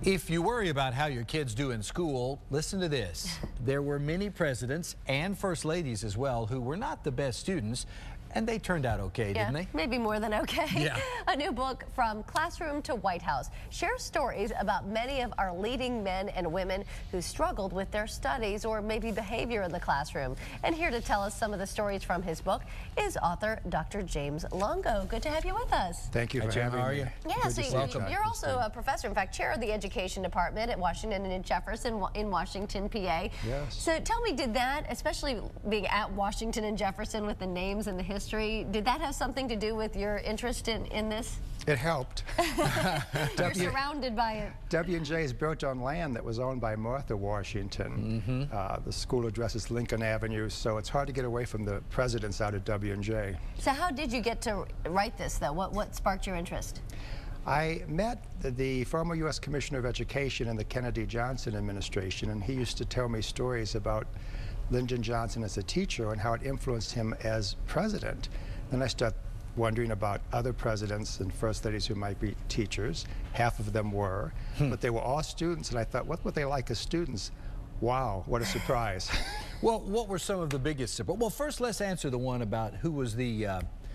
If you worry about how your kids do in school, listen to this. There were many presidents and first ladies as well who were not the best students, and they turned out okay, didn't they? Maybe more than okay. Yeah. A new book, From Classroom to White House, shares stories about many of our leading men and women who struggled with their studies or maybe behavior in the classroom. And here to tell us some of the stories from his book is author Dr. James Longo. Good to have you with us. Thank you for having me. How are you? Yeah, so you're also a professor, in fact, chair of the education department at Washington Jefferson in Washington, PA. Yes. So tell me, did that, especially being at Washington and Jefferson with the names and the history, did that have something to do with your interest in this? It helped. You're surrounded by it. W&J is built on land that was owned by Martha Washington. The school addresses Lincoln Avenue, so it's hard to get away from the presidents out at W&J. So how did you get to write this, though? What sparked your interest? I met the former U.S. Commissioner of Education in the Kennedy-Johnson administration, and he used to tell me stories about Lyndon Johnson as a teacher and how it influenced him as president. Then I started wondering about other presidents and first ladies who might be teachers. Half of them were, but they were all students, and I thought, what were they like as students? Wow, what a surprise. Well, what were some of the biggest? Well, first let's answer the one about who was the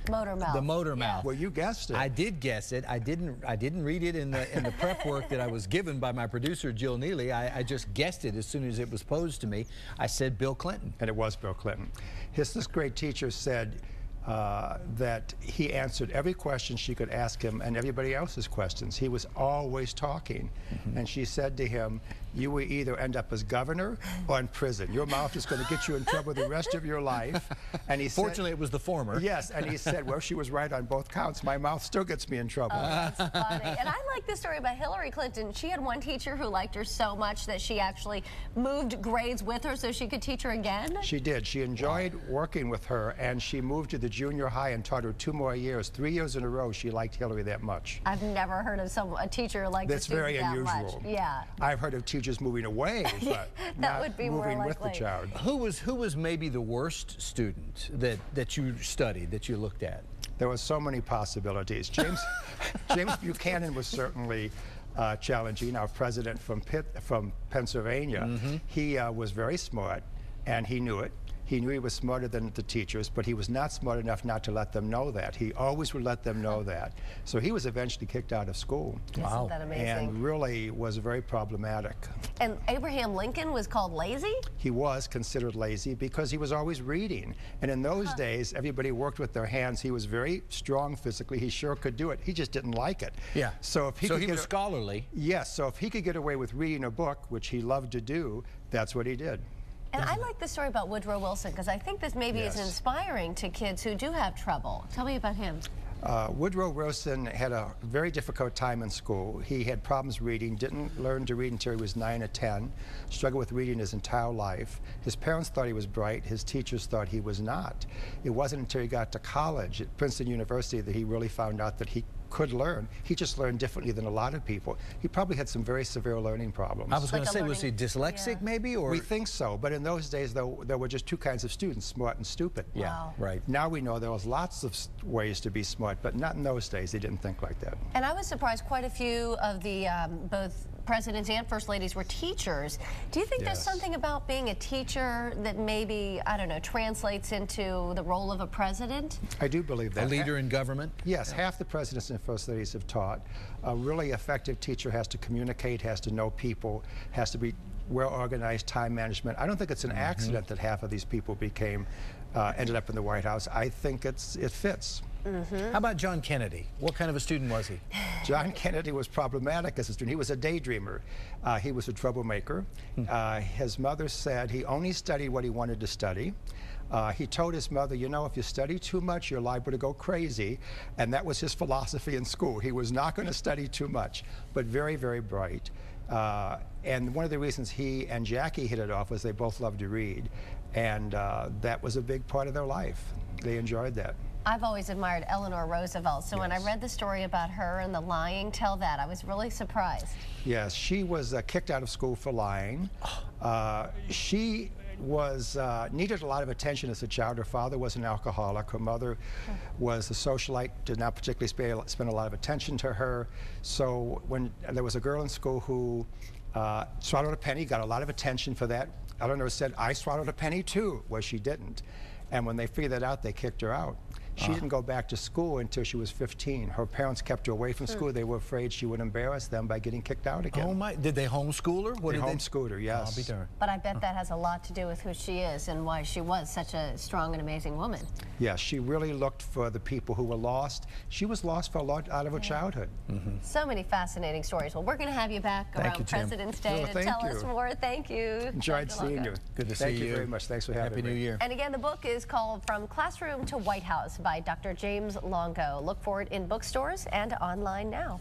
motor mouth. The motor mouth. Well, you guessed it. I did guess it. I didn't read it in the prep work that I was given by my producer Jill Neely. I just guessed it as soon as it was posed to me. I said Bill Clinton. And it was Bill Clinton. This great teacher said that he answered every question she could ask him and everybody else's questions. He was always talking. And she said to him, you will either end up as governor or in prison. Your mouth is going to get you in trouble the rest of your life. And he Fortunately, it was the former. Yes, and he said, well, she was right on both counts. My mouth still gets me in trouble. Oh, that's funny. And I like this story about Hillary Clinton. She had one teacher who liked her so much that she actually moved grades with her so she could teach her again. She did. She enjoyed working with her, and she moved to the junior high and taught her 2 more years. 3 years in a row, she liked Hillary that much. I've never heard of a teacher like That's very unusual. Much. Yeah. I've heard of teachers moving away, but that not would be moving more with the child. Who was maybe the worst student that you studied, that you looked at? There were so many possibilities. James Buchanan was certainly challenging, our president from Pennsylvania. He was very smart, and he knew it. He knew he was smarter than the teachers, but he was not smart enough not to let them know that. He always would let them know that. So he was eventually kicked out of school. Wow. Isn't that amazing? And really was very problematic. And Abraham Lincoln was called lazy? He was considered lazy because he was always reading. And in those days, everybody worked with their hands. He was very strong physically. He sure could do it. He just didn't like it. Yeah. So if he was scholarly. Yes. So if he could get away with reading a book, which he loved to do, that's what he did. And I like the story about Woodrow Wilson because I think this maybe is inspiring to kids who do have trouble. Tell me about him. Woodrow Wilson had a very difficult time in school. He had problems reading, didn't learn to read until he was 9 or 10, struggled with reading his entire life. His parents thought he was bright, his teachers thought he was not. It wasn't until he got to college at Princeton University that he really found out that he could learn. He just learned differently than a lot of people. He probably had some very severe learning problems. I was going to say, was he dyslexic maybe? Or? We think so, but in those days there were just 2 kinds of students, smart and stupid. Yeah, wow. Right. Now we know there was lots of ways to be smart, but not in those days. They didn't think like that. And I was surprised quite a few of the both presidents and first ladies were teachers. Do you think there's something about being a teacher that maybe, I don't know, translates into the role of a president? I do believe that. A leader in government? Yes, half the presidents and first ladies have taught. A really effective teacher has to communicate, has to know people, has to be well-organized time management. I don't think it's an accident that half of these people ended up in the White House. I think it fits. How about John Kennedy? What kind of a student was he? John Kennedy was problematic as a student. He was a daydreamer. He was a troublemaker. His mother said he only studied what he wanted to study. He told his mother, you know, if you study too much, you're liable to go crazy. And that was his philosophy in school. He was not going to study too much, but very, very bright. And one of the reasons he and Jackie hit it off was they both loved to read. And that was a big part of their life. They enjoyed that. I've always admired Eleanor Roosevelt, so when I read the story about her and the lying, tell that. I was really surprised. Yes, she was kicked out of school for lying. She was needed a lot of attention as a child. Her father was an alcoholic. Her mother was a socialite, did not particularly spend a lot of attention to her. So when there was a girl in school who swallowed a penny, got a lot of attention for that. Eleanor said, "I swallowed a penny too." Well, she didn't. And when they figured that out, they kicked her out. She didn't go back to school until she was 15. Her parents kept her away from school. They were afraid she would embarrass them by getting kicked out again. Oh my, did they homeschool her? They homeschooled her, yes. I'll be darned. But I bet that has a lot to do with who she is and why she was such a strong and amazing woman. Yes, she really looked for the people who were lost. She was lost for a lot out of her childhood. So many fascinating stories. Well, we're going to have you back Thank around you, Jim. President's Day to tell us more. Thank you. Enjoyed Dr. seeing Longo. you. Good to see you. Thank you very much. Thanks for having me. Happy New Year. And again, the book is called From Classroom to White House by Dr. James Longo. Look for it in bookstores and online now.